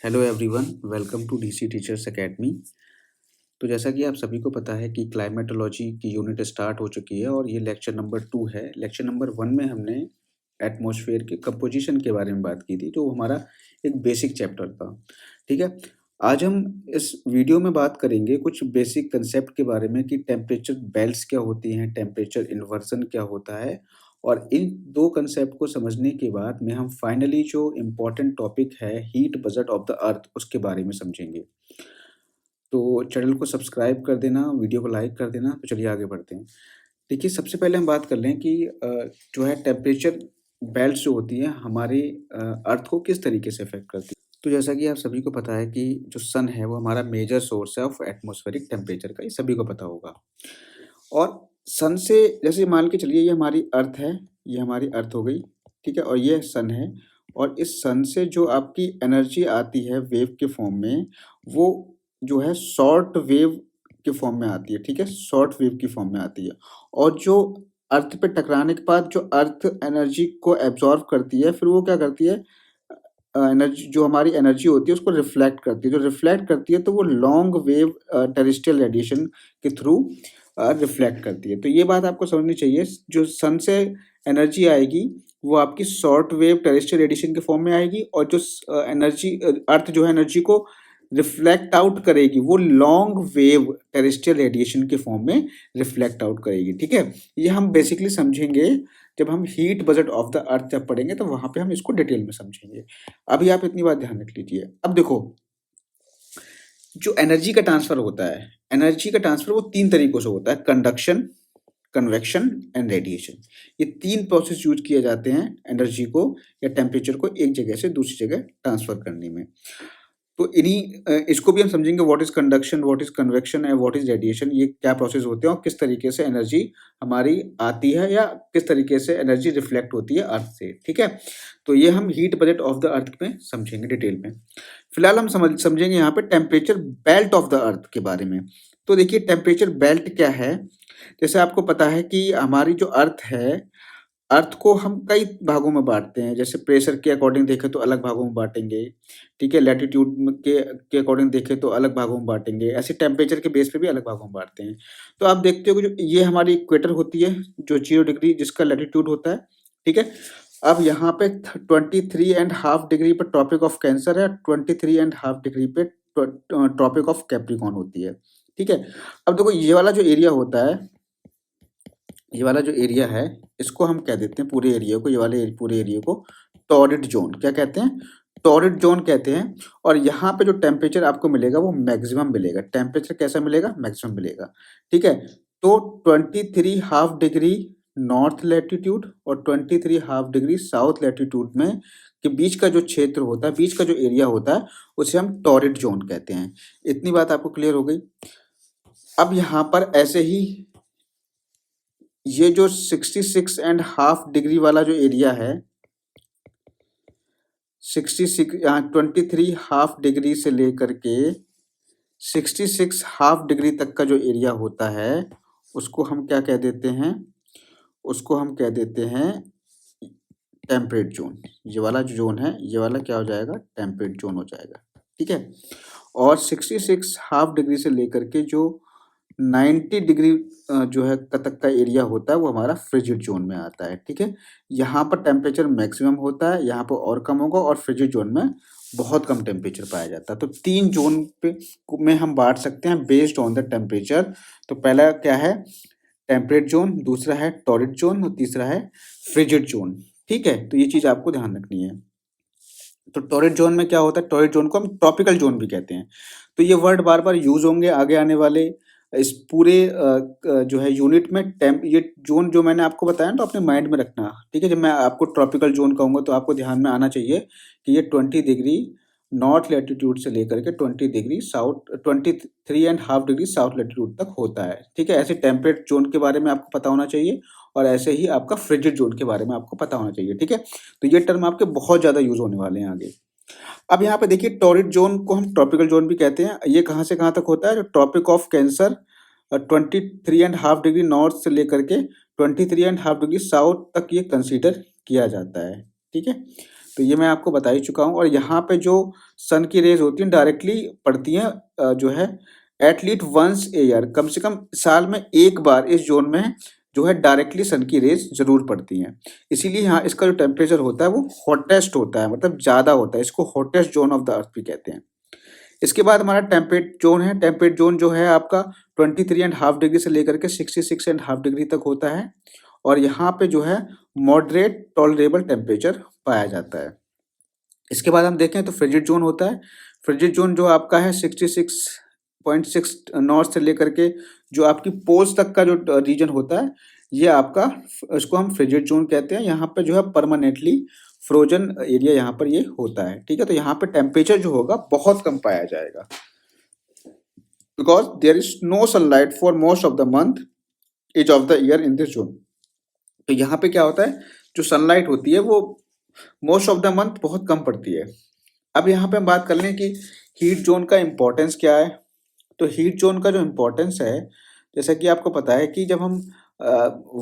Hello everyone, welcome to DC teachers academy. तो जैसा कि आप सभी को पता है कि क्लाइमेटोलॉजी की यूनिट स्टार्ट हो चुकी है और ये लेक्चर नंबर 2 है। लेक्चर नंबर 1 में हमने एटमॉस्फेयर के कंपोजिशन के बारे में बात की थी, जो हमारा एक बेसिक चैप्टर था। ठीक है, आज हम इस वीडियो में बात करेंगे कुछ बेसिक कंसेप्ट के बारे में कि टेम्परेचर बेल्ट्स क्या होती हैं, टेम्परेचर इन्वर्जन क्या होता है। और इन दो कंसेप्ट को समझने के बाद में हम फाइनली जो इम्पोर्टेंट टॉपिक है हीट बजट ऑफ द अर्थ उसके बारे में समझेंगे। तो चैनल को सब्सक्राइब कर देना, वीडियो को लाइक कर देना। तो चलिए आगे बढ़ते हैं। देखिए, सबसे पहले हम बात कर लें कि जो है टेम्परेचर बेल्ट्स जो होती हैं हमारे अर्थ को किस तरीके से इफ़ेक्ट करती है। तो जैसा कि आप सभी को पता है कि जो सन है वो हमारा मेजर सोर्स है ऑफ एटमॉस्फेरिक टेम्परेचर का, ये सभी को पता होगा। और सन से जैसे मान के चलिए ये हमारी अर्थ है, ये हमारी अर्थ हो गई, ठीक है, और ये सन है। और इस सन से जो आपकी एनर्जी आती है वेव के फॉर्म में, वो जो है शॉर्ट वेव के फॉर्म में आती है, ठीक है, शॉर्ट वेव की फॉर्म में आती है। और जो अर्थ पे टकराने के बाद जो अर्थ एनर्जी को एब्जॉर्व करती है, फिर वो क्या करती है, एनर्जी जो हमारी एनर्जी होती है उसको रिफ्लेक्ट करती है। जो रिफ्लेक्ट करती है तो वो लॉन्ग वेव टेरेस्ट्रियल रेडिएशन के थ्रू रिफ्लेक्ट करती है। तो ये बात आपको समझनी चाहिए, जो सन से एनर्जी आएगी वो आपकी शॉर्ट वेव टेरेस्ट्रियल रेडिएशन के फॉर्म में आएगी, और जो एनर्जी अर्थ जो है एनर्जी को रिफ्लेक्ट आउट करेगी वो लॉन्ग वेव टेरेस्ट्रियल रेडिएशन के फॉर्म में रिफ्लेक्ट आउट करेगी। ठीक है, ये हम बेसिकली समझेंगे जब हम हीट बजट ऑफ द अर्थ जब पढ़ेंगे, तो वहां पे हम इसको डिटेल में समझेंगे। अभी आप इतनी बात ध्यान रख लीजिए। अब देखो, जो एनर्जी का ट्रांसफर होता है, एनर्जी का ट्रांसफर वो 3 तरीकों से होता है: कंडक्शन, कन्वेक्शन एंड रेडिएशन। ये 3 प्रोसेस यूज किए जाते हैं एनर्जी को या टेम्परेचर को एक जगह से दूसरी जगह ट्रांसफर करने में। तो इन्हीं इसको भी हम समझेंगे, what is conduction, what is convection and what is radiation. ये क्या प्रोसेस होते हैं और किस तरीके से एनर्जी हमारी आती है या किस तरीके से एनर्जी रिफ्लेक्ट होती है अर्थ से। ठीक है, तो ये हम हीट बजट ऑफ द अर्थ में समझेंगे डिटेल में। फिलहाल हम समझेंगे यहाँ पे टेम्परेचर बेल्ट ऑफ द अर्थ के बारे में। तो देखिए, टेम्परेचर बेल्ट क्या है। जैसे आपको पता है कि हमारी जो अर्थ है, अर्थ को हम कई भागों में बांटते हैं। जैसे प्रेशर के अकॉर्डिंग देखें तो अलग भागों में बांटेंगे, ठीक है, लैटिट्यूड के अकॉर्डिंग देखें तो अलग भागों में बांटेंगे, ऐसे टेम्परेचर के बेस पे भी अलग भागों में बांटते हैं। तो आप देखते हो कि जो ये हमारी इक्वेटर होती है जो 0 डिग्री जिसका लैटिट्यूड होता है, ठीक है। अब यहाँ पे 23.5 डिग्री पर ट्रॉपिक ऑफ कैंसर है, 23.5 डिग्री पे ट्रॉपिक ऑफ कैप्रिकॉर्न होती है, ठीक है। अब देखो, ये वाला जो एरिया होता है, ये वाला जो एरिया है, इसको हम कह देते हैं पूरे एरिया को, ये वाले पूरे एरिया को टॉरिड जोन क्या कहते हैं, टॉरिड जोन कहते हैं। और यहाँ पे जो टेम्परेचर आपको मिलेगा वो मैक्सिमम मिलेगा। टेम्परेचर कैसा मिलेगा, मैक्सिमम मिलेगा, ठीक है। तो 23.5 डिग्री नॉर्थ लैटिट्यूड और 23.5 डिग्री साउथ लैटिट्यूड में के बीच का जो क्षेत्र होता है, बीच का जो एरिया होता है, उसे हम टॉरिड जोन कहते हैं। इतनी बात आपको क्लियर हो गई। अब यहाँ पर ऐसे ही ये जो 66.5 डिग्री वाला जो एरिया है, 23.5 डिग्री से लेकर के 66.5 डिग्री तक का जो एरिया होता है, उसको हम क्या कह देते हैं, उसको हम कह देते हैं टेम्परेट जोन। ये वाला जो जोन है, ये वाला क्या हो जाएगा, टेम्परेट जोन हो जाएगा, ठीक है। और 66.5 डिग्री से लेकर के जो 90 डिग्री जो है तक का एरिया होता है, वो हमारा फ्रिजिड जोन में आता है, ठीक है। यहाँ पर टेम्परेचर मैक्सिमम होता है, यहाँ पर और कम होगा, और फ्रिजिड जोन में बहुत कम टेम्परेचर पाया जाता है। तो 3 जोन पे में हम बांट सकते हैं बेस्ड ऑन द टेम्परेचर। तो पहला क्या है, टेम्परेट जोन, दूसरा है टॉरिड जोन और तीसरा है फ्रिजिड जोन, ठीक है। तो ये चीज़ आपको ध्यान रखनी है। तो टॉरिड जोन में क्या होता है, टॉरिड जोन को हम ट्रॉपिकल जोन भी कहते हैं। तो ये वर्ड बार बार यूज होंगे आगे आने वाले इस पूरे जो है यूनिट में। ये जोन जो मैंने आपको बताया ना, तो अपने माइंड में रखना, ठीक है। जब मैं आपको ट्रॉपिकल जोन कहूँगा तो आपको ध्यान में आना चाहिए कि ये 20 डिग्री नॉर्थ लैटिट्यूड से लेकर के 20 degree south 23.5 degree south latitude तक होता है, ठीक है। ऐसे टेम्परेट जोन के बारे में आपको पता होना चाहिए, और ऐसे ही आपका फ्रिजिड जोन के बारे में आपको पता होना चाहिए, ठीक है। तो ये टर्म आपके बहुत ज़्यादा यूज होने वाले हैं आगे। अब यहाँ पे देखिए, टॉरिड जोन को हम ट्रॉपिकल जोन भी कहते हैं। ये कहाँ से कहाँ तक होता है, tropic of cancer 23.5 degree north से लेकर के 23.5 डिग्री साउथ तक ये कंसीडर किया जाता है, ठीक है। तो ये मैं आपको बता ही चुका हूँ। और यहाँ पे जो सन की रेज होती हैं डायरेक्टली पड़ती हैं जो है एटलीस्ट वंस ए ईयर, कम से कम साल में एक बार इस जोन में जो है डायरेक्टली सन की रेज जरूर पड़ती हैं। इसीलिए यहाँ इसका जो टेम्परेचर होता है वो हॉटेस्ट होता है, मतलब ज़्यादा होता है। इसको हॉटेस्ट जोन ऑफ द अर्थ भी कहते हैं। इसके बाद हमारा टेम्परेट जोन है। टेम्परेट जोन जो है आपका 23.5 डिग्री से लेकर के 66.5 डिग्री तक होता है। और यहाँ पे जो है मॉडरेट टॉलरेबल टेम्परेचर पाया जाता है। इसके बाद हम देखें तो फ्रिजिड जोन होता है। फ्रिजिड जोन जो आपका है 66.6 नॉर्थ से लेकर के जो आपकी पोल्स तक का जो रीजन होता है, ये आपका, इसको हम फ्रिजिड जोन कहते हैं। यहाँ पे जो है परमानेंटली फ्रोजन एरिया यहाँ पर ये होता है। ठीक है, तो यहाँ पे टेम्परेचर जो होगा बहुत कम पाया जाएगा, because there is no sunlight for most of the month as of the year in this zone. तो यहाँ पे क्या होता है, जो सनलाइट होती है वो मोस्ट ऑफ द मंथ बहुत कम पड़ती है। अब यहाँ पे हम बात कर लें कि हीट जोन का इम्पोर्टेंस क्या है। तो हीट जोन का जो इम्पोर्टेंस है, जैसा कि आपको पता है कि जब हम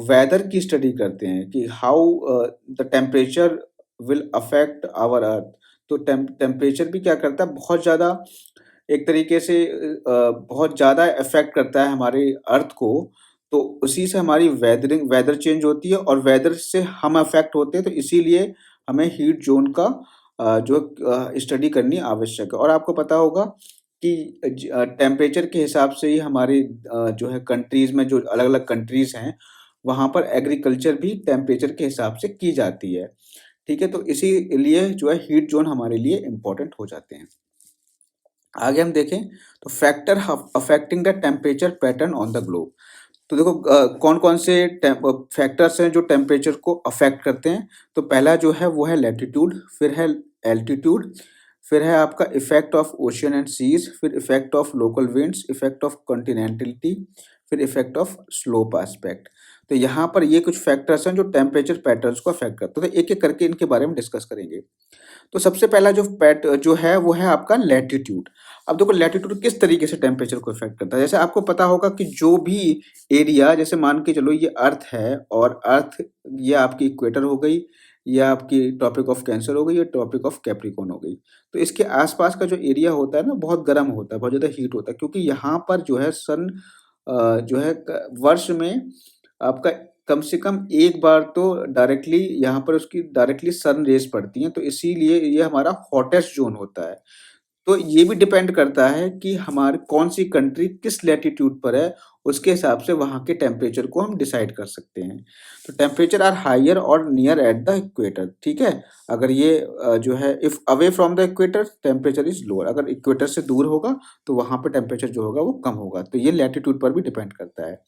वेदर की स्टडी करते हैं कि how the temperature will affect our earth, तो टेम्परेचर भी क्या करता है, बहुत ज़्यादा एक तरीके से बहुत ज़्यादा इफेक्ट करता है हमारे अर्थ को। तो उसी से हमारी वेदर चेंज होती है और वेदर से हम अफेक्ट होते हैं। तो इसीलिए हमें हीट जोन का जो स्टडी करनी आवश्यक है। और आपको पता होगा कि टेम्परेचर के हिसाब से ही हमारी जो है कंट्रीज़ में, जो अलग अलग कंट्रीज़ हैं, वहाँ पर एग्रीकल्चर भी टेम्परेचर के हिसाब से की जाती है। ठीक है, तो इसीलिए जो है हीट जोन हमारे लिए इम्पोर्टेंट हो जाते हैं। आगे हम देखें तो factor affecting the temperature pattern on the globe. तो देखो कौन कौन से फैक्टर्स हैं जो टेम्परेचर को अफेक्ट करते हैं। तो पहला जो है वो है लैटिट्यूड, फिर है एल्टीट्यूड, फिर है आपका effect of ocean and seas, फिर effect of local winds, effect of continentality, फिर इफेक्ट ऑफ स्लोप एस्पेक्ट। तो यहाँ पर ये कुछ फैक्टर्स हैं जो टेम्परेचर पैटर्न्स को अफेक्ट करते हैं। तो एक एक करके इनके बारे में डिस्कस करेंगे। तो सबसे पहला जो है वो है आपका लैटिट्यूड। अब देखो लैटिट्यूड किस तरीके से टेम्परेचर को इफेक्ट करता है। जैसे आपको पता होगा कि जो भी एरिया, जैसे मान के चलो ये अर्थ है और अर्थ ये आपकी इक्वेटर हो गई, ये आपकी ट्रॉपिक ऑफ कैंसर हो गई, ये ट्रॉपिक ऑफ कैप्रिकॉर्न हो गई। तो इसके आसपास का जो एरिया होता है ना, बहुत गर्म होता है, बहुत ज़्यादा हीट होता है, क्योंकि यहाँ पर जो है सन जो है वर्ष में आपका कम से कम एक बार तो डायरेक्टली यहाँ पर उसकी डायरेक्टली सन रेज पड़ती हैं। तो इसीलिए ये हमारा हॉटेस्ट जोन होता है। तो ये भी डिपेंड करता है कि हमारी कौन सी कंट्री किस लैटिट्यूड पर है, उसके हिसाब से वहाँ के टेम्परेचर को हम डिसाइड कर सकते हैं। तो टेम्परेचर आर हायर और नियर एट द इक्वेटर। ठीक है, अगर ये जो है if away from the equator temperature is lower, अगर इक्वेटर से दूर होगा तो वहाँ पे टेम्परेचर जो होगा वो कम होगा। तो ये लैटिट्यूड पर भी डिपेंड करता है।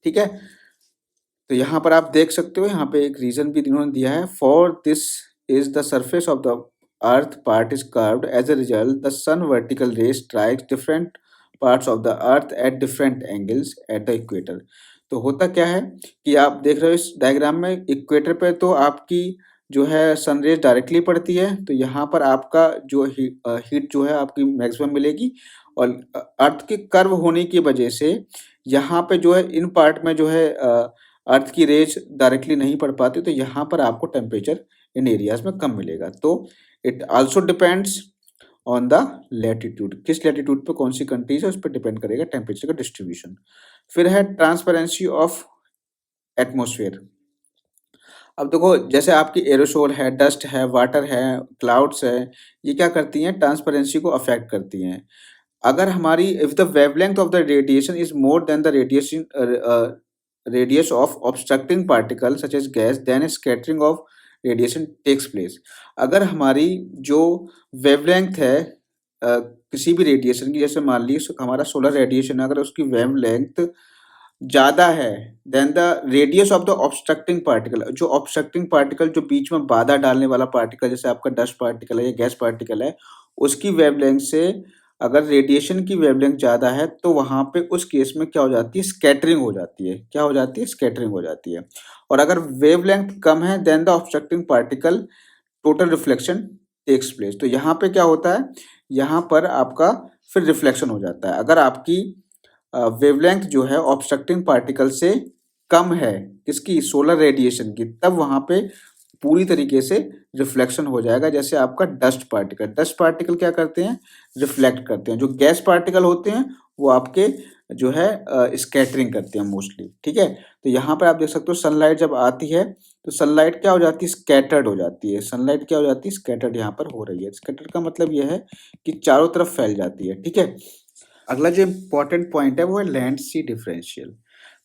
ठीक है, तो यहाँ पर आप देख सकते हो, यहाँ पे एक रीजन भी इन्होंने दिया है, for this is the surface of the earth part is curved, as a result the sun vertical ray strikes different parts of the earth at different angles at the equator. तो होता क्या है कि आप देख रहे हो इस डायग्राम में, इक्वेटर पे तो आपकी जो है सनरेज डायरेक्टली पड़ती है, तो यहाँ पर आपका जो हीट जो है आपकी मैक्सिमम मिलेगी। और अर्थ के कर्व होने की वजह से यहाँ पे जो है इन पार्ट में जो है अर्थ की रेज डायरेक्टली नहीं पड़ पाती, तो यहाँ पर आपको टेम्परेचर इन एरियाज में कम मिलेगा। तो it also depends on the latitude, किस लैटिट्यूड पे कौन सी कंट्रीज है उस पर डिपेंड करेगा टेम्परेचर का डिस्ट्रीब्यूशन। फिर है ट्रांसपेरेंसी ऑफ एटमोसफेयर। अब देखो जैसे आपकी एरोसोल है, डस्ट है, वाटर है, क्लाउड्स है, ये क्या करती हैं, ट्रांसपेरेंसी को अफेक्ट करती हैं। अगर हमारी if the wavelength of the radiation is more than the radiation radius of obstructing particle such as gas, then a scattering of radiation takes place। अगर हमारी जो वेवलेंथ है किसी भी रेडिएशन की, जैसे मान लीजिए हमारा सोलर रेडिएशन, अगर उसकी वेवलेंथ ज़्यादा है than the radius of the obstructing particle, जो ऑब्स्ट्रक्टिंग पार्टिकल जो बीच में बाधा डालने वाला पार्टिकल, जैसे आपका डस्ट पार्टिकल है या गैस पार्टिकल है, उसकी वेवलेंथ से अगर रेडिएशन की वेवलेंथ ज़्यादा है तो वहाँ पे उस केस में क्या हो जाती है, स्कैटरिंग हो जाती है। क्या हो जाती है, स्कैटरिंग हो जाती है। और अगर वेवलेंथ कम है than the obstructing particle total reflection takes place. तो यहाँ पे क्या होता है, यहाँ पर आपका फिर रिफ्लेक्शन हो जाता है। अगर आपकी वेवलेंथ जो है ऑब्स्ट्रक्टिंग पार्टिकल से कम है, किसकी, सोलर रेडिएशन की, तब वहाँ पे पूरी तरीके से रिफ्लेक्शन हो जाएगा। जैसे आपका डस्ट पार्टिकल क्या करते हैं, रिफ्लेक्ट करते हैं। जो गैस पार्टिकल होते हैं वो आपके जो है स्कैटरिंग करते हैं मोस्टली, ठीक है। तो यहाँ पर आप देख सकते हो सनलाइट जब आती है तो सनलाइट क्या हो जाती है, स्कैटर्ड हो जाती है। सनलाइट क्या हो जाती है, स्कैटर्ड यहाँ पर हो रही है। स्कैटर्ड का मतलब यह है कि चारों तरफ फैल जाती है, ठीक है। अगला जो इम्पोर्टेंट पॉइंट है वो है लैंड सी डिफरेंशियल।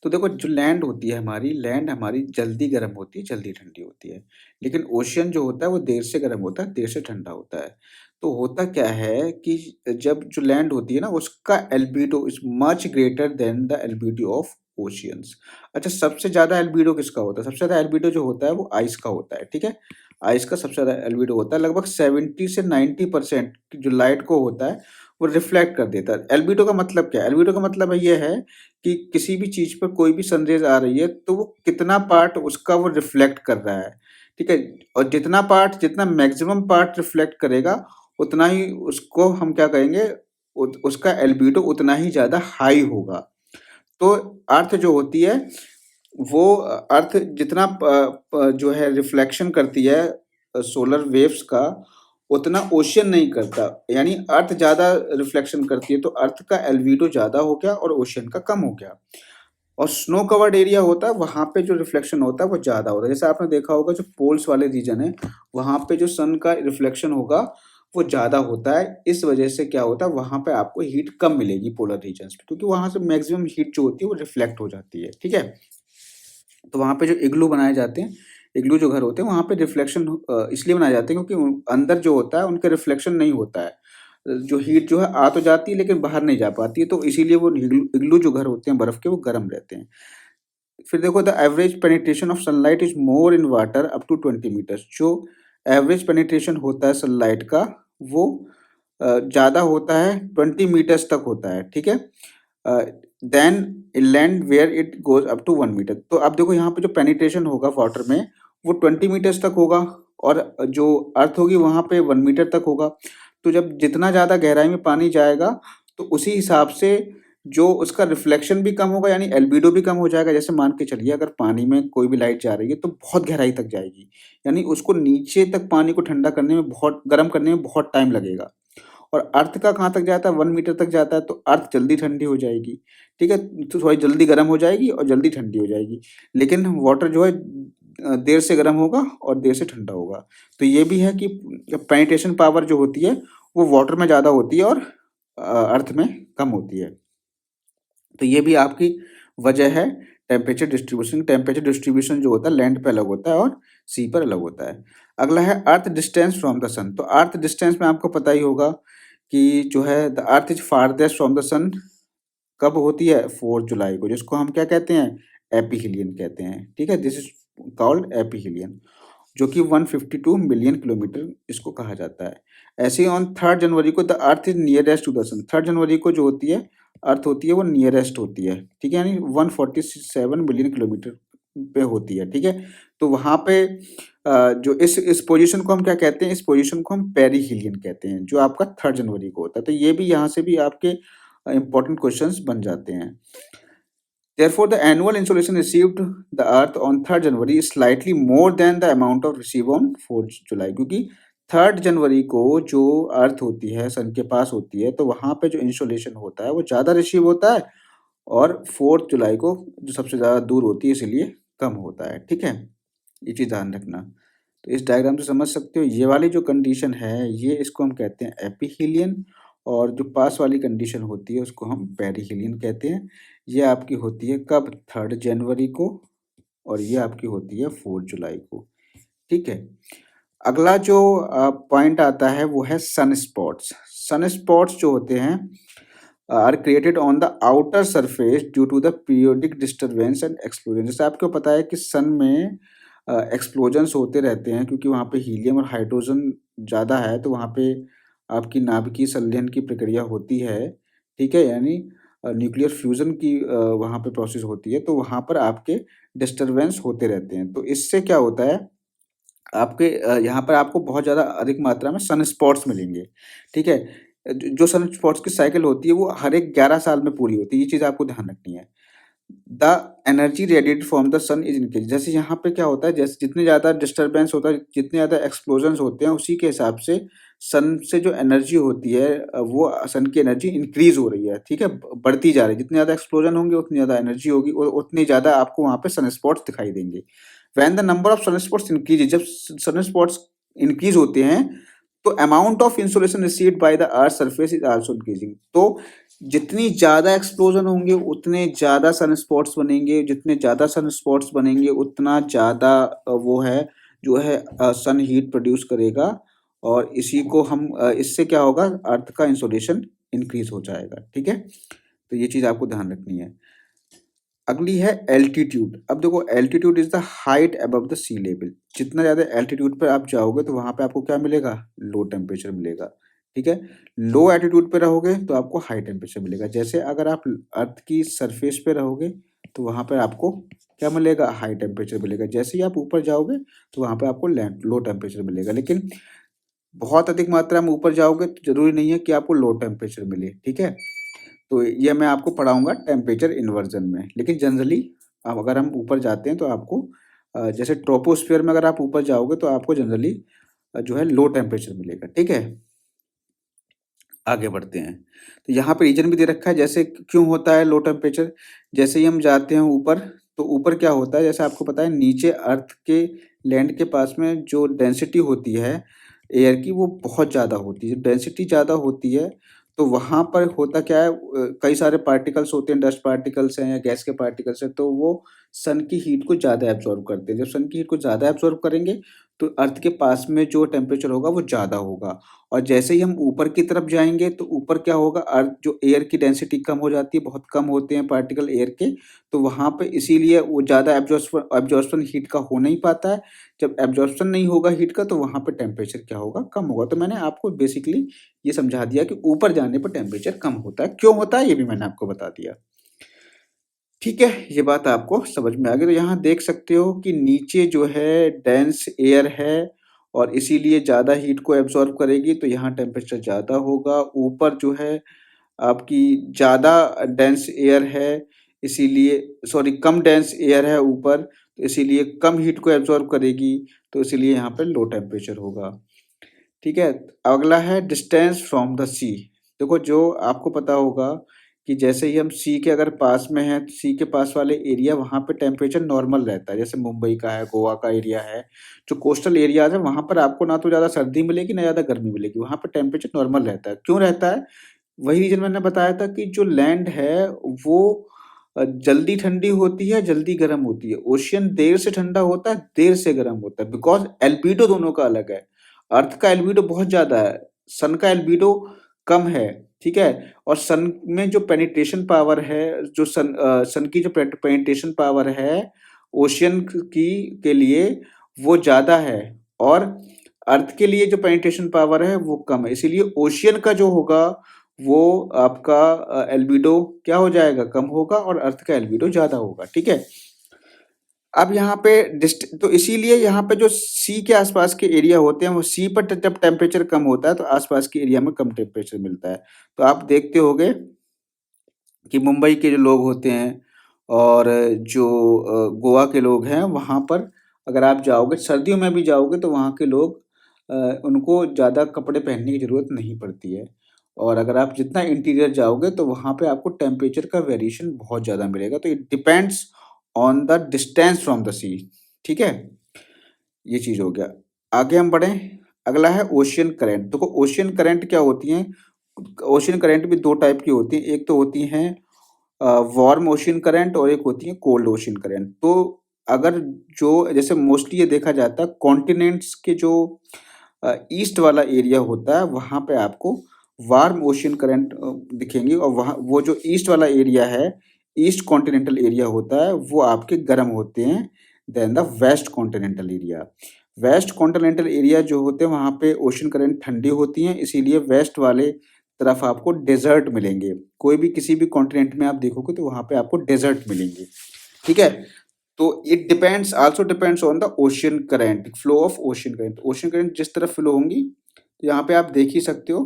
तो देखो जो लैंड हमारी जल्दी गर्म होती है, जल्दी ठंडी होती है। लेकिन ओशियन जो होता है वो देर से गर्म होता है, देर से ठंडा होता है। तो होता क्या है कि जब जो लैंड होती है ना उसका albedo is much greater than the albedo of oceans. अच्छा, सबसे ज्यादा एल्बिडो किसका होता है? सबसे ज्यादा एल्बिडो जो होता है वो आइस का होता है, ठीक है। आइस का सबसे ज्यादा एल्बिडो होता है, लगभग 70 से 90% जो लाइट को होता है वो रिफ्लेक्ट कर देता है। एल्बिडो का मतलब क्या है? एल्बिडो का मतलब ये है कि किसी भी चीज पर कोई भी सनरेज आ रही है तो वो कितना पार्ट उसका वो रिफ्लेक्ट कर रहा है, ठीक है। और जितना मैक्सिमम पार्ट रिफ्लेक्ट करेगा उतना ही उसको हम क्या कहेंगे, उसका एल्बिडो उतना ही ज्यादा हाई होगा। तो अर्थ जो होती है वो अर्थ जितना जो है रिफ्लेक्शन करती है सोलर वेव्स का, उतना ओशियन नहीं करता। यानी अर्थ ज्यादा रिफ्लेक्शन करती है तो अर्थ का एल्बिडो ज्यादा हो गया और ओशियन का कम हो गया। और स्नो कवर्ड एरिया होता है वहां पे जो रिफ्लेक्शन होता है वो ज्यादा होता है। जैसे आपने देखा होगा जो पोल्स वाले रीजन है वहां पे जो सन का रिफ्लेक्शन होगा वो ज्यादा होता है। इस वजह से क्या होता है, वहां पे आपको हीट कम मिलेगी पोलर रीजन पे, क्योंकि वहां से मैक्सिमम हीट जो होती है वो रिफ्लेक्ट हो जाती है, ठीक है। तो वहाँ पे जो इग्लू बनाए जाते हैं, इग्लू जो घर होते हैं वहाँ पे रिफ्लेक्शन इसलिए बनाए जाते हैं क्योंकि अंदर जो होता है उनका रिफ्लेक्शन नहीं होता है। जो हीट जो है आ तो जाती है लेकिन बाहर नहीं जा पाती है, तो इसीलिए वो इग्लू जो घर होते हैं बर्फ के वो गर्म रहते हैं। फिर देखो the average penetration of sunlight is more in water up to 20 meters. जो एवरेज पेनिट्रेशन होता है सनलाइट का वो ज़्यादा होता है, 20 मीटर्स तक होता है, ठीक है। Then inland where it goes up to 1 meter. तो अब देखो यहाँ पे जो पेनिट्रेशन होगा वाटर में वो 20 मीटर्स तक होगा और जो अर्थ होगी वहाँ पे 1 मीटर तक होगा। तो जब जितना ज़्यादा गहराई में पानी जाएगा तो उसी हिसाब से जो उसका रिफ्लेक्शन भी कम होगा, यानी एल्बिडो भी कम हो जाएगा। जैसे मान के चलिए अगर पानी में कोई भी लाइट जा रही है तो बहुत गहराई तक जाएगी, यानी उसको नीचे तक पानी को ठंडा करने में गर्म करने में बहुत टाइम लगेगा। और अर्थ का कहाँ तक जाता है, 1 मीटर तक जाता है, तो अर्थ जल्दी ठंडी हो जाएगी, ठीक है। तो थोड़ी जल्दी गर्म हो जाएगी और जल्दी ठंडी हो जाएगी। लेकिन वाटर जो है देर से गर्म होगा और देर से ठंडा होगा। तो ये भी है कि पेनिट्रेशन पावर जो होती है वो वाटर में ज़्यादा होती है और अर्थ में कम होती है। तो ये भी आपकी वजह है टेम्परेचर डिस्ट्रीब्यूशन। टेम्परेचर डिस्ट्रीब्यूशन जो होता है लैंड पे अलग होता है और सी पर अलग होता है। अगला है अर्थ डिस्टेंस फ्रॉम द सन। तो अर्थ डिस्टेंस में आपको पता ही होगा कि जो है the earth is farthest from the sun कब होती है, 4 जुलाई को, जिसको हम क्या कहते हैं, एपीहीलियन कहते हैं, ठीक है। दिस इज कॉल्ड एपीहीलियन, जो कि 152 मिलियन किलोमीटर इसको कहा जाता है। ऐसे ही ऑन 3 जनवरी को the earth is nearest to the sun. 3 जनवरी को जो होती है अर्थ होती है वो नियरेस्ट होती है, ठीक है, यानी 147 मिलियन किलोमीटर पे होती है, ठीक है। तो वहाँ पे जो इस पोजीशन को हम क्या कहते हैं, इस पोजीशन को हम पेरीहीलियन कहते हैं, जो आपका 3 जनवरी को होता है। तो ये भी यहाँ से भी आपके इंपॉर्टेंट क्वेश्चंस बन जाते हैं। Therefore, the annual insolation received the Earth on 3rd January is slightly more than the amount of received on 4th July, क्योंकि 3rd जनवरी को जो अर्थ होती है सन के पास होती है तो वहाँ पे जो इंसोलेशन होता है वो ज़्यादा रिसीव होता है और 4th जुलाई को जो सबसे ज़्यादा दूर होती है इसलिए कम होता है, ठीक है। ये चीज़ ध्यान रखना। तो इस डायग्राम से समझ सकते हो ये वाली जो कंडीशन है ये इसको हम कहते हैं एपीहीलियन, और जो पास वाली कंडीशन होती है उसको हम पेरीहीलियन कहते हैं। ये आपकी होती है कब, 3rd जनवरी को, और ये आपकी होती है 4 जुलाई को, ठीक है। अगला जो पॉइंट आता है वो है सन स्पॉट्स। सन स्पॉट्स जो होते हैं are created on the outer surface due to the periodic disturbance and explosion. जैसे आपको पता है कि सन में एक्सप्लोजन्स होते रहते हैं क्योंकि वहाँ पे हीलियम और हाइड्रोजन ज़्यादा है, तो वहाँ पे आपकी नाभिकीय संलयन की प्रक्रिया होती है, ठीक है, यानी न्यूक्लियर फ्यूजन की वहाँ पे प्रोसेस होती है, तो वहाँ पर आपके डिस्टर्बेंस होते रहते हैं। तो इससे क्या होता है, आपके यहाँ पर आपको बहुत ज़्यादा अधिक मात्रा में सन स्पॉट्स मिलेंगे, ठीक है। जो सन स्पॉट्स की साइकिल होती है वो हर एक 11 साल में पूरी होती है, ये चीज़ आपको ध्यान रखनी है। The energy radiated from the sun is increase. जैसे यहाँ पे क्या होता है, जैसे जितने ज़्यादा डिस्टर्बेंस होता है, जितने ज़्यादा एक्सप्लोजन्स होते हैं, उसी के हिसाब से सन से जो एनर्जी होती है वो सन की एनर्जी इंक्रीज हो रही है, ठीक है, बढ़ती जा रही है। जितने ज़्यादा एक्सप्लोजन होंगे उतनी ज़्यादा एनर्जी होगी और उतनी ज़्यादा आपको वहाँ पे सन स्पॉट्स दिखाई देंगे। When the number of sun spots increase, जब सन स्पॉट्स इंक्रीज होते हैं तो amount of insolation received by the earth surface is also increasing. तो जितनी ज़्यादा एक्सप्लोजन होंगे उतने ज़्यादा सन स्पॉट्स बनेंगे, जितने ज़्यादा सन स्पॉट्स बनेंगे उतना ज़्यादा वो है जो है सन हीट प्रोड्यूस करेगा और इसी को हम इससे क्या होगा, अर्थ का इंसोलेशन इंक्रीज हो जाएगा, ठीक है। तो ये चीज़ आपको ध्यान रखनी है। अगली है एल्टीट्यूड। अब देखो altitude is the height above the sea level. जितना ज़्यादा एल्टीट्यूड पर आप जाओगे तो वहाँ पे आपको क्या मिलेगा, लो टेम्परेचर मिलेगा, ठीक है। लो एल्टीट्यूड पे रहोगे तो आपको हाई टेम्परेचर मिलेगा। जैसे अगर आप अर्थ की सरफेस पे रहोगे तो वहाँ पर आपको क्या मिलेगा, हाई टेम्परेचर मिलेगा। जैसे ही आप ऊपर जाओगे तो वहाँ पे आपको लो टेम्परेचर मिलेगा। लेकिन बहुत अधिक मात्रा में ऊपर जाओगे तो जरूरी नहीं है कि आपको लो टेम्परेचर मिले, ठीक है। तो ये मैं आपको पढ़ाऊंगा टेम्परेचर इन्वर्जन में। लेकिन जनरली अब अगर हम ऊपर जाते हैं तो आपको जैसे ट्रोपोस्फियर में अगर आप ऊपर जाओगे तो आपको जनरली जो है लो टेम्परेचर मिलेगा, ठीक है। आगे बढ़ते हैं। तो यहाँ पे रीजन भी दे रखा है जैसे क्यों होता है लो टेम्परेचर। जैसे ही हम जाते हैं ऊपर तो ऊपर क्या होता है, जैसे आपको पता है नीचे अर्थ के लैंड के पास में जो डेंसिटी होती है एयर की वो बहुत ज़्यादा होती है। डेंसिटी ज़्यादा होती है तो वहाँ पर होता क्या है, कई सारे पार्टिकल्स होते हैं, डस्ट पार्टिकल्स हैं या गैस के पार्टिकल्स हैं, तो वो सन की हीट को ज़्यादा एब्जॉर्ब करते हैं। जब सन की हीट को ज़्यादा एब्जॉर्ब करेंगे तो अर्थ के पास में जो टेम्परेचर होगा वो ज़्यादा होगा। और जैसे ही हम ऊपर की तरफ जाएंगे तो ऊपर क्या होगा, अर्थ जो एयर की डेंसिटी कम हो जाती है, बहुत कम होते हैं पार्टिकल एयर के, तो वहाँ पे इसीलिए वो ज़्यादा एब्जॉर्प्शन हीट का हो नहीं पाता है। जब एब्जॉर्प्शन नहीं होगा हीट का तो वहाँ पे टेम्परेचर क्या होगा, कम होगा। तो मैंने आपको बेसिकली ये समझा दिया कि ऊपर जाने पर टेम्परेचर कम होता है, क्यों होता है ये भी मैंने आपको बता दिया, ठीक है। ये बात आपको समझ में आ गई। तो यहाँ देख सकते हो कि नीचे जो है डेंस एयर है और इसीलिए ज़्यादा हीट को एब्जॉर्ब करेगी तो यहाँ टेम्परेचर ज़्यादा होगा। ऊपर जो है आपकी ज़्यादा डेंस एयर है, इसीलिए सॉरी कम डेंस एयर है ऊपर, तो इसीलिए कम हीट को एब्जॉर्ब करेगी, तो इसीलिए यहाँ पे लो टेम्परेचर होगा, ठीक है। अगला है डिस्टेंस फ्रॉम द सी। देखो जो आपको पता होगा कि जैसे ही हम सी के अगर पास में हैं तो सी के पास वाले एरिया वहाँ पे टेम्परेचर नॉर्मल रहता है। जैसे मुंबई का है, गोवा का एरिया है, जो कोस्टल एरियाज है वहाँ पर आपको ना तो ज़्यादा सर्दी मिलेगी ना ज़्यादा गर्मी मिलेगी, वहाँ पर टेम्परेचर नॉर्मल रहता है। क्यों रहता है, वही रीजन मैंने बताया था कि जो लैंड है वो जल्दी ठंडी होती है, जल्दी गर्म होती है। ओशियन देर से ठंडा होता है, देर से गर्म होता है, बिकॉज एल्बिडो दोनों का अलग है। अर्थ का एल्बिडो बहुत ज्यादा है, सन का एल्बिडो कम है, ठीक है। और सन में जो पेनिट्रेशन पावर है, जो सन की जो पेनिट्रेशन पावर है ओशियन की के लिए वो ज्यादा है, और अर्थ के लिए जो पेनिट्रेशन पावर है वो कम है। इसीलिए ओशियन का जो होगा वो आपका एल्बिडो क्या हो जाएगा, कम होगा, और अर्थ का एल्बिडो ज्यादा होगा, ठीक है। अब यहाँ पे तो इसीलिए यहाँ पे जो सी के आसपास के एरिया होते हैं वो सी पर जब टेम्परेचर कम होता है तो आसपास के एरिया में कम टेम्परेचर मिलता है। तो आप देखते होंगे कि मुंबई के जो लोग होते हैं और जो गोवा के लोग हैं वहाँ पर अगर आप जाओगे सर्दियों में भी जाओगे तो वहाँ के लोग उनको ज़्यादा कपड़े पहनने की ज़रूरत नहीं पड़ती है। और अगर आप जितना इंटीरियर जाओगे तो वहाँ पे आपको टेम्परेचर का वेरिएशन बहुत ज़्यादा मिलेगा। तो it depends on the distance from the sea, ठीक है। ये चीज़ हो गया। आगे हम बढ़ें, अगला है ओशियन करंट। देखो ओशियन करंट क्या होती हैं, ओशियन करंट भी दो टाइप की होती हैं। एक तो होती हैं वार्म ओशियन करंट और एक होती है कोल्ड ओशियन करंट। तो अगर जो जैसे मोस्टली ये देखा जाता है कॉन्टिनेंट्स के जो ईस्ट वाला एरिया होता है वहाँ पे आपको वार्म ओशियन करंट दिखेंगे, और वहाँ वो जो ईस्ट वाला एरिया है, ईस्ट कॉन्टिनेंटल एरिया होता है, वो आपके गर्म होते हैं than the west continental area. West continental area जो होते हैं वहाँ पे ओशियन करंट ठंडी होती हैं, इसीलिए वेस्ट वाले तरफ आपको डेजर्ट मिलेंगे। कोई भी किसी भी कॉन्टिनेंट में आप देखोगे तो वहाँ पे आपको डेजर्ट मिलेंगे, ठीक है। तो it depends also depends on the ocean current, flow of ocean current. Ocean current जिस तरफ फ्लो होंगी तो यहाँ पे आप देख ही सकते हो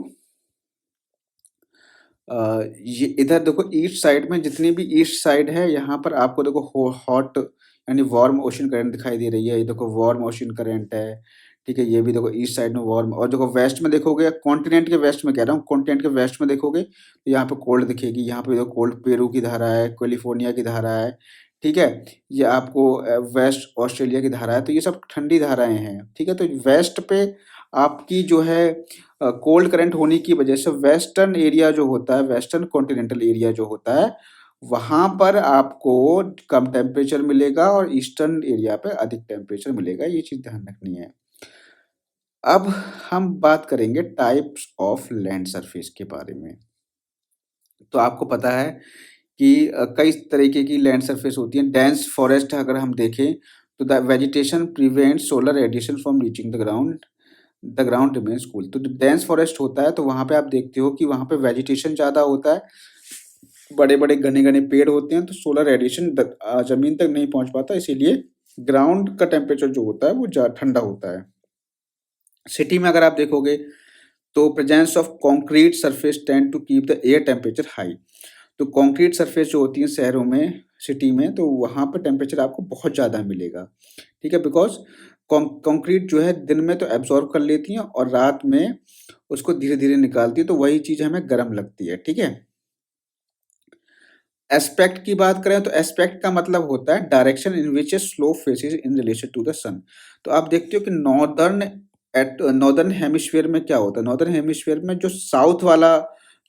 ये इधर देखो ईस्ट साइड में जितनी भी ईस्ट साइड है यहाँ पर आपको देखो हॉट यानी वार्म ओशन करंट दिखाई दे रही है। ये देखो वार्म ओशन करंट है, ठीक है। ये भी देखो ईस्ट साइड में वार्म, और देखो वेस्ट में देखोगे, कॉन्टिनेंट के वेस्ट में कह रहा हूँ, कॉन्टिनेंट के वेस्ट में देखोगे तो यहाँ पे कोल्ड दिखेगी। यहाँ पे देखो कोल्ड पेरू की धारा है, कैलिफोर्निया की धारा है, ठीक है। ये आपको वेस्ट ऑस्ट्रेलिया की धारा है। तो ये सब ठंडी धाराएं हैं, ठीक है। तो वेस्ट पे आपकी जो है कोल्ड करंट होने की वजह से वेस्टर्न एरिया जो होता है, वेस्टर्न कॉन्टिनेंटल एरिया जो होता है, वहां पर आपको कम टेम्परेचर मिलेगा और ईस्टर्न एरिया पे अधिक टेम्परेचर मिलेगा। ये चीज ध्यान रखनी है। अब हम बात करेंगे टाइप्स ऑफ लैंड सरफेस के बारे में। तो आपको पता है कि कई तरीके की लैंड सरफेस होती है। डेंस फॉरेस्ट अगर हम देखें तो the vegetation prevent solar radiation from reaching the ground remains cool. तो डेंस फॉरेस्ट होता है तो वहाँ पे आप देखते हो कि वहाँ पे वेजिटेशन ज़्यादा होता है, बड़े बड़े घने घने पेड़ होते हैं, तो सोलर रेडिएशन जमीन तक नहीं पहुँच पाता, इसीलिए ग्राउंड का टेम्परेचर जो होता है वो ठंडा होता है। सिटी में अगर आप देखोगे तो presence of concrete surface tend to keep the air temperature high. तो कॉन्क्रीट सरफेस जो होती है शहरों में, सिटी में, तो वहाँ पर टेम्परेचर आपको बहुत ज़्यादा मिलेगा, ठीक है। बिकॉज कंक्रीट जो है दिन में तो एब्जॉर्ब कर लेती है और रात में उसको धीरे धीरे निकालती है, तो वही चीज हमें गर्म लगती है, ठीक है। एस्पेक्ट की बात करें तो एस्पेक्ट का मतलब होता है direction in which a slope faces in relation to the sun. तो आप देखते हो कि नॉर्दर्न हेमिस्फीयर में क्या होता है, नॉर्दर्न हेमिस्फीयर में जो साउथ वाला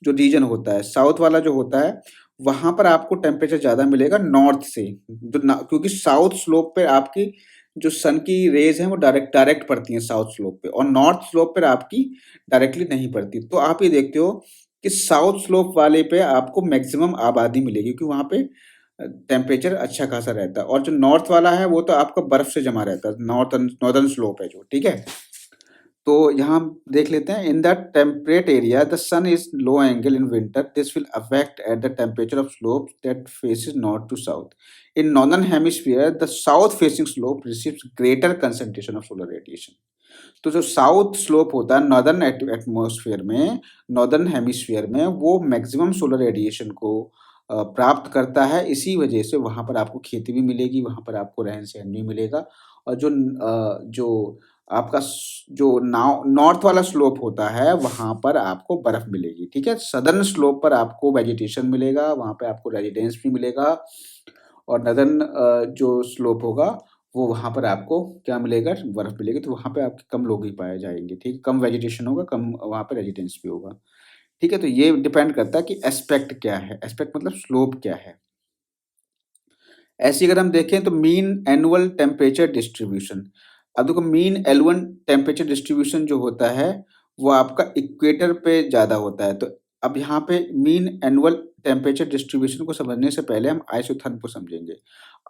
जो रीजन होता है, साउथ वाला जो होता है, वहां पर आपको टेम्परेचर ज्यादा मिलेगा नॉर्थ से, क्योंकि साउथ स्लोप पे आपकी जो सन की रेज है वो डायरेक्ट पड़ती हैं साउथ स्लोप पे, और नॉर्थ स्लोप पर आपकी डायरेक्टली नहीं पड़ती। तो आप ये देखते हो कि साउथ स्लोप वाले पे आपको मैक्सिमम आबादी मिलेगी, क्योंकि वहां पे टेम्परेचर अच्छा खासा रहता है। और जो नॉर्थ वाला है वो तो आपका बर्फ से जमा रहता है, नॉर्दर्न स्लोप है जो, ठीक है। तो यहाँ देख लेते हैं, in the temperate area the sun is low angle in winter, this will affect at the temperature of slope that faces north to south. In northern hemisphere the south facing slope receives greater concentration of solar radiation. तो जो south slope होता है northern atmosphere में, northern hemisphere में, वो maximum solar radiation को प्राप्त करता है। इसी वजह से वहाँ पर आपको खेती भी मिलेगी, वहाँ पर आपको रहन सहन भी मिलेगा। और जो आपका जो नॉर्थ वाला स्लोप होता है वहाँ पर आपको बर्फ मिलेगी, ठीक है। सदर्न स्लोप पर आपको वेजिटेशन मिलेगा, वहाँ पे आपको रेजिडेंस भी मिलेगा। और नदर्न जो स्लोप होगा वो वहाँ पर आपको क्या मिलेगा, बर्फ मिलेगी। तो वहाँ पे आपके कम लोग ही पाए जाएंगे, ठीक है। कम वेजिटेशन होगा, कम वहाँ पे रेजिडेंस भी होगा, ठीक है। तो ये डिपेंड करता है कि एस्पेक्ट क्या है, एस्पेक्ट मतलब स्लोप क्या है। ऐसे अगर हम देखें तो मीन एनुअल टेम्परेचर डिस्ट्रीब्यूशन। अब देखो मीन एनुअल टेम्परेचर डिस्ट्रीब्यूशन जो होता है वो आपका इक्वेटर पे ज़्यादा होता है। तो अब यहाँ पे मीन एनुअल टेम्परेचर डिस्ट्रीब्यूशन को समझने से पहले हम आइसोथर्म को समझेंगे।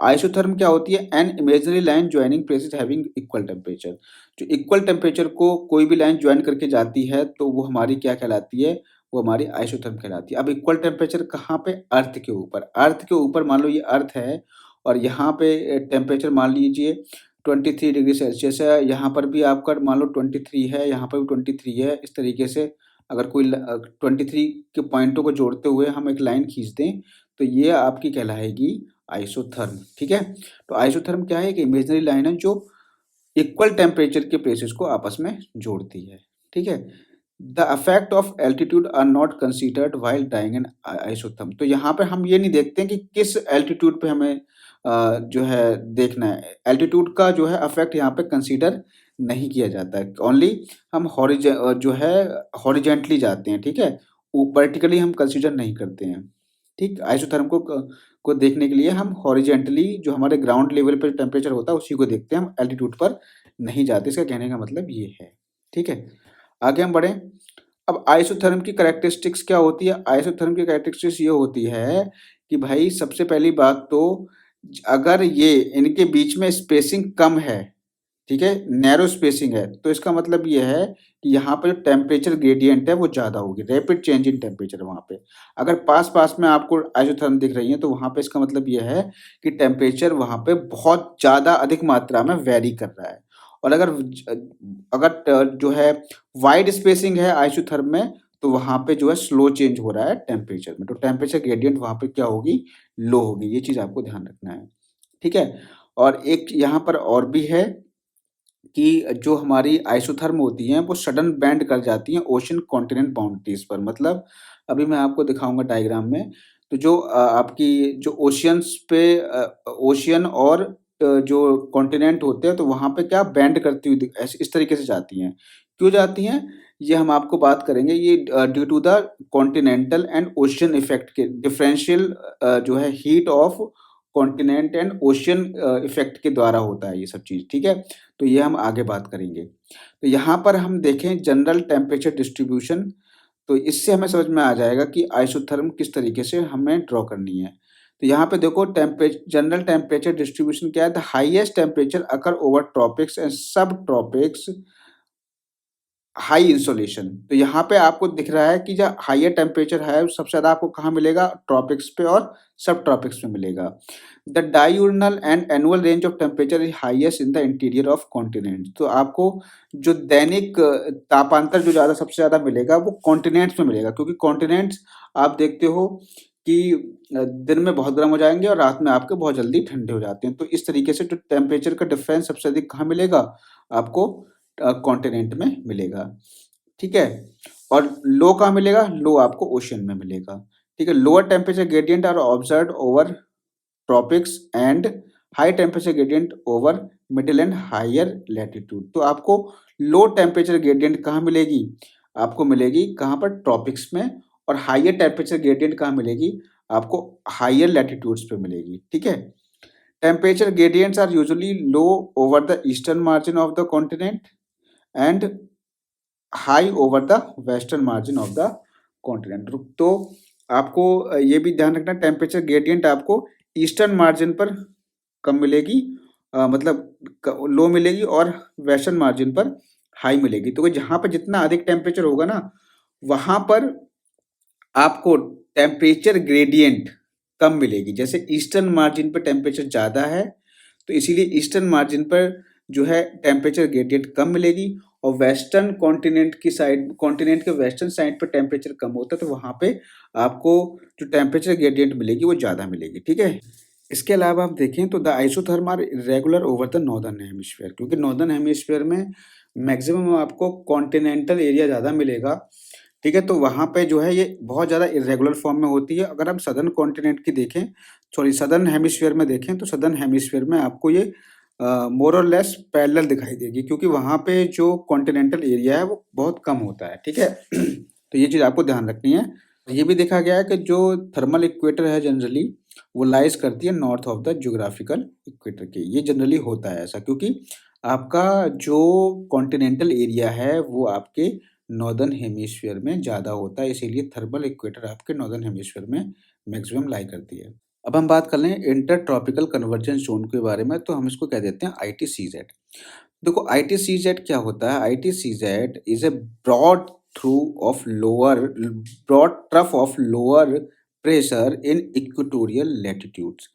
आइसोथर्म क्या होती है, an imaginary line joining places having equal temperature. जो इक्वल टेम्परेचर को कोई भी लाइन ज्वाइन करके जाती है तो वो हमारी क्या कहलाती है, वो हमारी आइसोथर्म कहलाती है। अब इक्वल टेम्परेचर कहाँ पे, अर्थ के ऊपर। अर्थ के ऊपर मान लो ये अर्थ है और यहाँ पे टेम्परेचर मान लीजिए 23 डिग्री सेल्सियस है, यहाँ पर भी आपका मान लो 23 है, यहाँ पर भी 23 है। इस तरीके से अगर कोई 23 के पॉइंटों को जोड़ते हुए हम एक लाइन खींच दें तो ये आपकी कहलाएगी आइसोथर्म, ठीक है। तो आइसोथर्म क्या है, एक इमेजिनरी लाइन है जो इक्वल टेम्परेचर के प्लेसेस को आपस में जोड़ती है, ठीक है। The effect of altitude are not considered while drawing an isotherm. तो यहाँ पे हम ये नहीं देखते हैं कि किस एल्टीट्यूड पे हमें जो है देखना है। एल्टीट्यूड का जो है इफेक्ट यहाँ पे कंसीडर नहीं किया जाता है, ओनली हम जो है हॉरिजेंटली जाते हैं, ठीक है। वर्टिकली हम कंसीडर नहीं करते हैं, ठीक। आइसोथर्म को देखने के लिए हम हॉरिजेंटली जो हमारे ग्राउंड लेवल पर टेम्परेचर होता है उसी को देखते हैं, हम एल्टीट्यूड पर नहीं जाते। इसका कहने का मतलब ये है, ठीक है। आगे हम बढ़ें। अब आइसोथर्म की कैरेक्टरिस्टिक्स क्या होती है, आइसोथर्म की कैरेक्टरिस्टिक्स ये होती है कि भाई सबसे पहली बात तो अगर ये इनके बीच में स्पेसिंग कम है, ठीक है, नैरो स्पेसिंग है, तो इसका मतलब ये है कि यहाँ पर जो टेम्परेचर ग्रेडियंट है वो ज़्यादा होगी, रैपिड चेंज इन टेम्परेचर वहाँ पे। अगर पास पास में आपको आइसोथर्म दिख रही है तो वहाँ पे इसका मतलब ये है कि टेम्परेचर वहाँ पे बहुत ज़्यादा अधिक मात्रा में वेरी कर रहा है। और अगर जो है वाइड स्पेसिंग है आइसोथर्म में तो वहाँ पे जो है स्लो चेंज हो रहा है टेम्परेचर में, तो टेम्परेचर ग्रेडियंट वहाँ पे क्या होगी, लो होगी। ये चीज़ आपको ध्यान रखना है, ठीक है। और एक यहाँ पर और भी है कि जो हमारी आइसोथर्म होती हैं वो सडन बेंड कर जाती हैं ओशन कॉन्टिनेंट बाउंड्रीज पर। मतलब अभी मैं आपको दिखाऊंगा डायग्राम में, तो जो आपकी जो ओशियंस पे ओशियन और जो कॉन्टिनेंट होते हैं तो वहाँ पे क्या बेंड करती हुई इस तरीके से जाती हैं। क्यों जाती हैं ये हम आपको बात करेंगे। ये due to the continental and ocean effect के डिफरेंशियल जो है heat of continent and ocean effect के द्वारा होता है ये सब चीज़, ठीक है। तो ये हम आगे बात करेंगे। तो यहाँ पर हम देखें जनरल टेम्परेचर डिस्ट्रीब्यूशन, तो इससे हमें समझ में आ जाएगा कि आइसोथर्म किस तरीके से हमें ड्रॉ करनी है। तो यहाँ पे देखो जनरल टेम्परेचर डिस्ट्रीब्यूशन क्या है, the highest temperature occur over tropics and सब ट्रॉपिक्स हाई इंसोलेशन। तो यहाँ पे आपको दिख रहा है कि जो हाइयर टेम्परेचर है सबसे ज़्यादा आपको कहाँ मिलेगा, ट्रॉपिक्स पे और सब ट्रॉपिक्स में मिलेगा। The diurnal and annual range of temperature is highest in the interior of continent. तो आपको जो दैनिक तापांतर जो ज़्यादा सबसे ज़्यादा मिलेगा वो कॉन्टिनेंट्स में मिलेगा, क्योंकि कॉन्टिनेंट्स आप देखते हो कि दिन में बहुत गर्म हो जाएंगे और रात में आपके बहुत जल्दी ठंडे हो जाते हैं। तो इस तरीके से जो टेम्परेचर का डिफरेंस सबसे अधिक कहाँ मिलेगा, आपको कॉन्टिनेंट में मिलेगा, ठीक है। और लो कहाँ मिलेगा, लो आपको ओशन में मिलेगा, ठीक है। Lower temperature gradient are observed over tropics and high temperature gradient over middle and higher latitude. तो आपको लो टेम्परेचर ग्रेडियंट कहाँ मिलेगी, आपको मिलेगी कहाँ पर, ट्रॉपिक्स में। और हाइयर टेम्परेचर ग्रेडियंट कहाँ मिलेगी, आपको हाइयर लैटिट्यूड्स पे मिलेगी, ठीक है। Temperature gradients are usually low over the eastern margin of the continent and high over the western margin of the continent. तो आपको ये भी ध्यान रखना, टेम्परेचर ग्रेडियंट आपको ईस्टर्न मार्जिन पर कम मिलेगी, मतलब लो मिलेगी, और वेस्टर्न मार्जिन पर हाई मिलेगी। तो जहाँ पर जितना अधिक टेम्परेचर होगा ना वहाँ पर आपको टेम्परेचर ग्रेडियंट कम मिलेगी। जैसे ईस्टर्न मार्जिन पर टेम्परेचर ज़्यादा है तो इसीलिए ईस्टर्न मार्जिन पर जो है टेम्परेचर ग्रेडियंट कम मिलेगी, और वेस्टर्न कॉन्टिनेंट की साइड, कॉन्टिनेंट के वेस्टर्न साइड पर टेम्परेचर कम होता है तो वहाँ पे आपको जो टेम्परेचर ग्रेडियंट मिलेगी वो ज़्यादा मिलेगी, ठीक है। इसके अलावा आप देखें तो the isotherm are regular over the northern hemisphere, क्योंकि नॉर्दर्न हेमिस्फीयर में मैक्सिमम आपको कॉन्टिनेंटल एरिया ज़्यादा मिलेगा, ठीक है। तो वहाँ पे जो है ये बहुत ज़्यादा इरेगुलर फॉर्म में होती है। अगर हम सदर्न कॉन्टिनेंट की देखें, सॉरी सदर्न हेमिस्फीयर में देखें, तो सदर्न हेमिस्फीयर में आपको ये मोर और लेस पैरेलल दिखाई देगी, क्योंकि वहाँ पे जो कॉन्टिनेंटल एरिया है वो बहुत कम होता है, ठीक है। तो ये चीज़ आपको ध्यान रखनी है। ये भी देखा गया है कि जो थर्मल इक्वेटर है जनरली वो लाइज करती है north of the geographical equator के। ये जनरली होता है ऐसा, क्योंकि आपका जो कॉन्टिनेंटल एरिया है वो आपके नॉर्दर्न हेमिस्फीयर में ज़्यादा होता है, इसीलिए थर्मल इक्वेटर आपके नॉर्दर्न हेमिस्फीयर में मैक्सिमम लाई करती है। अब हम बात कर लें इंटर ट्रॉपिकल कन्वर्जेंस जोन के बारे में, तो हम इसको कह देते हैं ITCZ। देखो ITCZ क्या होता है, ITCZ is a broad trough of lower pressure in equatorial latitudes.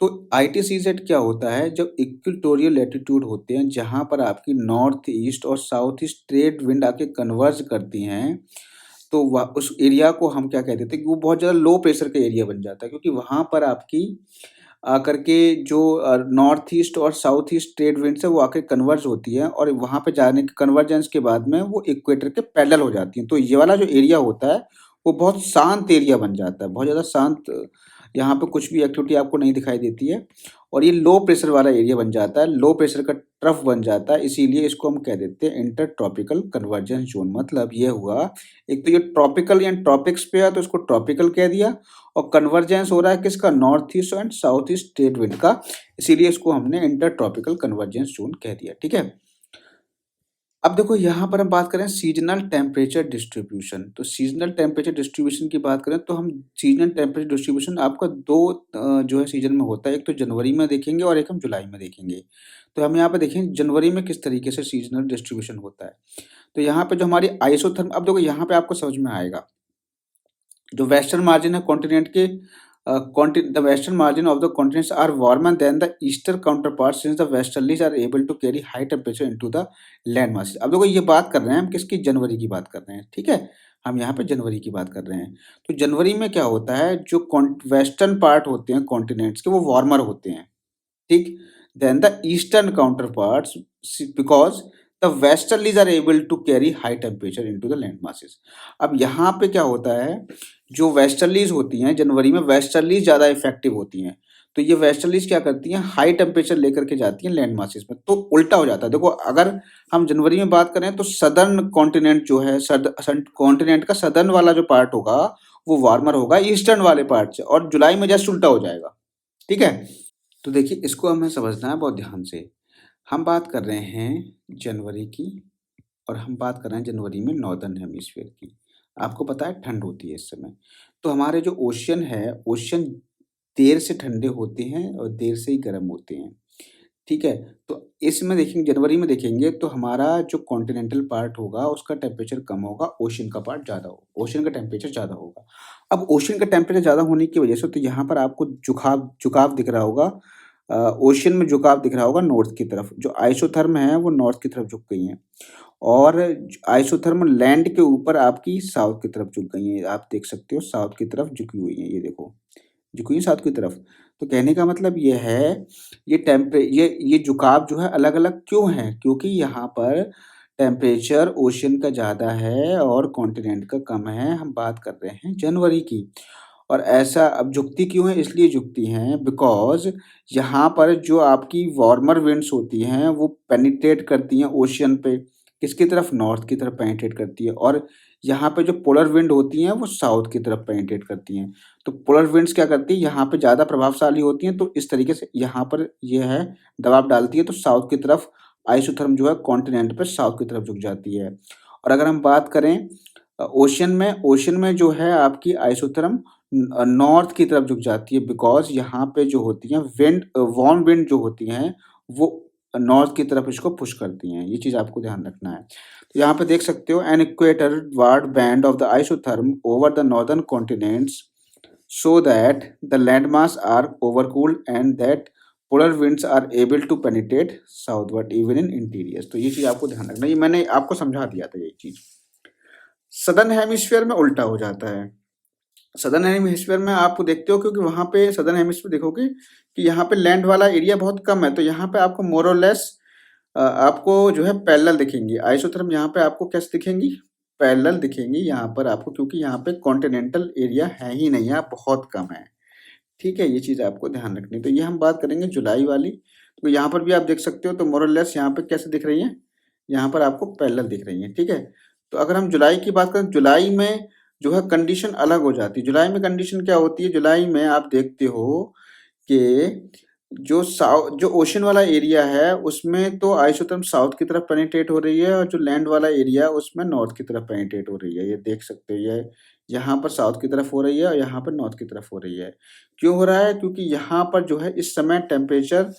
तो ITCZ क्या होता है, जब इक्वेटोरियल लैटिट्यूड होते हैं जहाँ पर आपकी नॉर्थ ईस्ट और साउथ ईस्ट ट्रेड विंड आके कन्वर्ज करती हैं, तो वह उस एरिया को हम क्या कह देते हैं कि वो बहुत ज़्यादा लो प्रेशर का एरिया बन जाता है, क्योंकि वहाँ पर आपकी आकर के जो नॉर्थ ईस्ट और साउथ ईस्ट ट्रेड विंड्स है वो आकर कन्वर्ज होती है, और वहाँ पे जाने के कन्वर्जेंस के बाद में वो इक्वेटर के पैरेलल हो जाती हैं। तो ये वाला जो एरिया होता है वो बहुत शांत एरिया बन जाता है, बहुत ज़्यादा शांत। यहाँ पे कुछ भी एक्टिविटी आपको नहीं दिखाई देती है, और ये लो प्रेशर वाला एरिया बन जाता है, लो प्रेशर का ट्रफ बन जाता है, इसीलिए इसको हम कह देते हैं इंटर ट्रॉपिकल कन्वर्जेंस जोन। मतलब ये हुआ, एक तो ये ट्रॉपिकल या ट्रॉपिक्स पे है तो इसको ट्रॉपिकल कह दिया, और कन्वर्जेंस हो रहा है किसका, north east and south east trade wind का, इसीलिए इसको हमने इंटर ट्रॉपिकल कन्वर्जेंस जोन कह दिया, ठीक है। अब देखो यहाँ पर हम बात करें सीजनल टेम्परेचर डिस्ट्रीब्यूशन। तो सीजनल टेम्परेचर डिस्ट्रीब्यूशन की बात करें तो हम सीजनल टेम्परेचर डिस्ट्रीब्यूशन आपका दो जो है सीजन में होता है, एक तो जनवरी में देखेंगे और एक हम जुलाई में देखेंगे। तो हम यहाँ पे देखें जनवरी में किस तरीके से सीजनल डिस्ट्रीब्यूशन होता है। तो यहाँ पे जो हमारी आइसोथर्म, अब देखो यहाँ पे आपको समझ में आएगा, जो वेस्टर्न मार्जिन है कॉन्टिनेंट के, the western margin of the continents are warmer than the eastern counterpart since the westerlies are able to carry high temperature into the land masses. अब देखो ये बात कर रहे हैं हम किसकी, जनवरी की बात कर रहे हैं, ठीक है। हम यहाँ पे जनवरी की बात कर रहे हैं। तो जनवरी में क्या होता है, जो वेस्टर्न पार्ट होते हैं कॉन्टिनेंट्स के वो वार्मर होते हैं, ठीक? Than the eastern counter parts, because the westerlies are able to carry high temperature into the land masses. अब यहाँ पे क्या होता है, जो वेस्टर्लीज होती हैं जनवरी में, वेस्टर्लीज ज़्यादा इफेक्टिव होती हैं। तो ये वेस्टर्लीज क्या करती हैं, हाई टेम्परेचर लेकर के जाती हैं लैंड मासेस में। तो उल्टा हो जाता है। देखो, अगर हम जनवरी में बात करें तो सदर्न कॉन्टिनेंट जो है, कॉन्टिनेंट का सदर्न वाला जो पार्ट होगा वो वार्मर होगा ईस्टर्न वाले पार्ट से, और जुलाई में जस्ट उल्टा हो जाएगा। ठीक है, तो देखिए इसको हमें समझना है बहुत ध्यान से। हम बात कर रहे हैं जनवरी की, और हम बात कर रहे हैं जनवरी में नॉर्दर्न हेमिस्फीयर की। आपको पता है ठंड होती है इस समय। तो हमारे जो ओशियन है, ओशियन देर से ठंडे होते हैं और देर से ही गर्म होते हैं। ठीक है, तो इसमें देखेंगे, जनवरी में देखेंगे तो हमारा जो कॉन्टिनेंटल पार्ट होगा उसका टेम्परेचर कम होगा, ओशियन का पार्ट ज़्यादा होगा, ओशियन का टेम्परेचर ज़्यादा होगा। अब ओशियन का टेम्परेचर ज़्यादा होने की वजह से तो यहाँ पर आपको झुकाव दिख रहा होगा, ओशियन में झुकाव दिख रहा होगा नॉर्थ की तरफ। जो आइसोथर्म है वो नॉर्थ की तरफ झुक गई हैं, और आइसोथर्म लैंड के ऊपर आपकी साउथ की तरफ झुक गई हैं। आप देख सकते हो साउथ की तरफ झुकी हुई हैं, ये देखो झुकी हुई साउथ की तरफ। तो कहने का मतलब ये है, ये झुकाव जो है अलग-अलग क्यों है? क्योंकि यहाँ पर टेम्परेचर ओशियन का ज़्यादा है और कॉन्टिनेंट का कम है। हम बात कर रहे हैं जनवरी की। और ऐसा अब झुकती क्यों है? इसलिए झुकती हैं बिकॉज़ यहाँ पर जो आपकी वार्मर विंड्स होती हैं वो पेनिट्रेट करती हैं ओशियन पे। किसकी तरफ? नॉर्थ की तरफ पेनिट्रेट करती है, और यहाँ पे जो पोलर विंड होती हैं वो साउथ की तरफ पेनिट्रेट करती हैं। तो पोलर विंड्स क्या करती है, यहाँ पे ज़्यादा प्रभावशाली होती हैं, तो इस तरीके से यहाँ पर ये है, दबाव डालती है, तो साउथ की तरफ आइसोथर्म जो है कॉन्टिनेंट पे साउथ की तरफ झुक जाती है। और अगर हम बात करें ओशियन में जो है आपकी आइसोथर्म नॉर्थ की तरफ झुक जाती है, बिकॉज़ यहाँ पे जो होती हैं वार्म विंड जो होती हैं वो नॉर्थ की तरफ इसको पुश करती हैं। ये चीज़ आपको ध्यान रखना है। तो यहाँ पे देख सकते हो, an equatorward band of the isotherm over the northern continents so that the landmass are overcooled and that polar winds are able to penetrate southward even in interiors। तो ये चीज़ आपको ध्यान रखना है। ये मैंने आपको समझा दिया था ये चीज़। सदर्न हेमिस्फीयर में उल्टा हो जाता है। सदर्न हेमिस्फीयर में आप देखते हो, क्योंकि वहाँ पे सदर्न हेमिस्फीयर देखोगे कि यहाँ पे लैंड वाला एरिया बहुत कम है, तो यहाँ पे आपको मोर और लेस आपको जो है पैरेलल दिखेंगी। आइसोथर्म यहाँ पे आपको कैसे दिखेंगी? पैरेलल दिखेंगी यहाँ पर आपको, क्योंकि यहाँ पे कॉन्टिनेंटल एरिया है ही नहीं है, बहुत कम है। ठीक है, ये चीज़ आपको ध्यान रखनी है। तो ये हम बात करेंगे जुलाई वाली। तो यहाँ पर भी आप देख सकते हो, तो मोर और लेस यहाँ पे कैसे दिख रही हैं? यहाँ पर आपको पैरेलल दिख रही हैं, ठीक है? तो अगर हम जुलाई की बात करें, जुलाई में जो है कंडीशन अलग हो जाती है। जुलाई में कंडीशन क्या होती है? जुलाई में आप देखते हो कि जो ओशन वाला एरिया है उसमें तो आइसोथर्म साउथ की तरफ पेनिट्रेट हो रही है, और जो लैंड वाला एरिया है उसमें नॉर्थ की तरफ पेनिट्रेट हो रही है। ये देख सकते हो, ये यहाँ पर साउथ की तरफ हो रही है और यहाँ पर नॉर्थ की तरफ हो रही है। क्यों हो रहा है? क्योंकि यहाँ पर जो है इस समय टेम्परेचर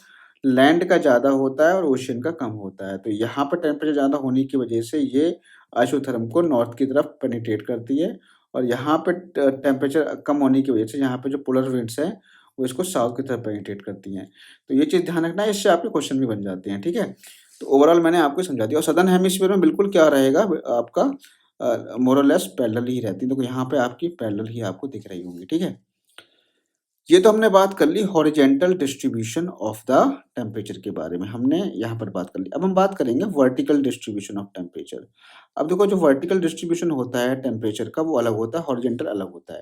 लैंड का ज़्यादा होता है और ओशियन का कम होता है। तो यहाँ पर टेम्परेचर ज़्यादा होने की वजह से ये आइसोथर्म को नॉर्थ की तरफ पेनिट्रेट करती है, और यहाँ पे टेम्परेचर कम होने की वजह से यहाँ पे जो पोलर विंड्स हैं वो इसको साउथ की तरफ पेनिट्रेट करती हैं। तो ये चीज़ ध्यान रखना है, इससे आपके क्वेश्चन भी बन जाते हैं, ठीक है? तो ओवरऑल मैंने आपको समझा दिया। और सदर्न हेमिस्फीयर में बिल्कुल क्या रहेगा आपका, मोर और लेस पैरेलल ही रहती है। देखो यहाँ पे आपकी पैरेलल ही आपको दिख रही होंगी, ठीक है? ये तो हमने बात कर ली horizontal distribution of the temperature के बारे में, हमने यहाँ पर बात कर ली। अब हम बात करेंगे वर्टिकल डिस्ट्रीब्यूशन ऑफ टेम्परेचर। अब देखो, जो वर्टिकल डिस्ट्रीब्यूशन होता है टेम्परेचर का वो अलग होता है, हॉरिजॉन्टल अलग होता है।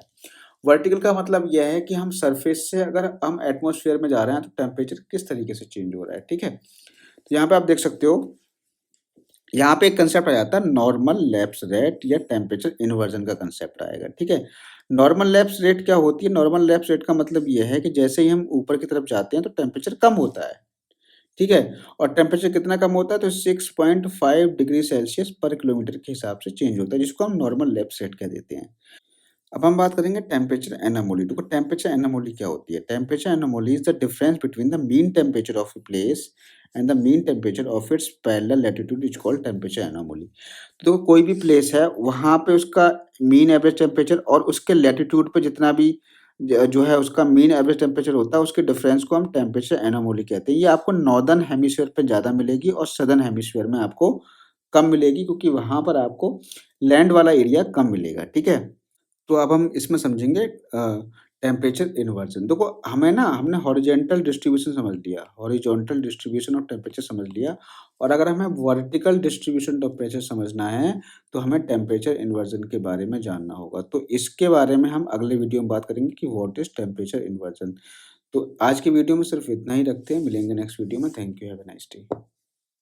वर्टिकल का मतलब यह है कि हम सरफेस से अगर हम एटमॉस्फेयर में जा रहे हैं तो टेम्परेचर किस तरीके से चेंज हो रहा है, ठीक है? तो यहाँ पे आप देख सकते हो, यहाँ पे एक कंसेप्ट आ जाता है नॉर्मल लैप्स रेट या टेम्परेचर इन्वर्जन का कंसेप्ट आएगा, ठीक है? नॉर्मल लैप्स रेट क्या होती है? नॉर्मल लैप्स रेट का मतलब ये है कि जैसे ही हम ऊपर की तरफ जाते हैं तो टेम्परेचर कम होता है, ठीक है? और टेम्परेचर कितना कम होता है? तो 6.5 डिग्री सेल्सियस पर किलोमीटर के हिसाब से चेंज होता है, जिसको हम नॉर्मल लैप्स रेट कह देते हैं। अब हम बात करेंगे टेम्परेचर एनोमली। देखो, टेम्परेचर एनोमली क्या होती है? Temperature anomaly is the difference between the mean temperature of a place and the mean temperature of its parallel latitude is called temperature anomaly. तो कोई भी प्लेस है, वहाँ पे उसका मीन एवरेज टेम्परेचर और उसके लैटिट्यूड पे जितना भी जो है उसका मीन एवरेज टेम्परेचर होता है, उसके डिफरेंस को हम टेम्परेचर एनोमली कहते हैं। ये आपको नॉर्दर्न हेमिस्फीयर पे ज़्यादा मिलेगी और सदर्न हेमिस्फीयर में आपको कम मिलेगी क्योंकि वहाँ पर आपको लैंड वाला एरिया कम मिलेगा, ठीक है? तो अब हम इसमें समझेंगे टेम्परेचर इन्वर्जन। देखो हमें ना हमने हॉरिजॉन्टल डिस्ट्रीब्यूशन समझ लिया, हॉरिजॉन्टल डिस्ट्रीब्यूशन ऑफ टेम्परेचर समझ लिया और अगर हमें वर्टिकल डिस्ट्रीब्यूशन टेम्परेचर समझना है, तो हमें टेम्परेचर इन्वर्जन के बारे में जानना होगा। तो इसके बारे में हम अगले वीडियो में बात करेंगे कि व्हाट इज़ टेम्परेचर इन्वर्जन। तो आज की वीडियो में सिर्फ इतना ही रखते हैं, मिलेंगे नेक्स्ट वीडियो में। Thank you, have a nice day.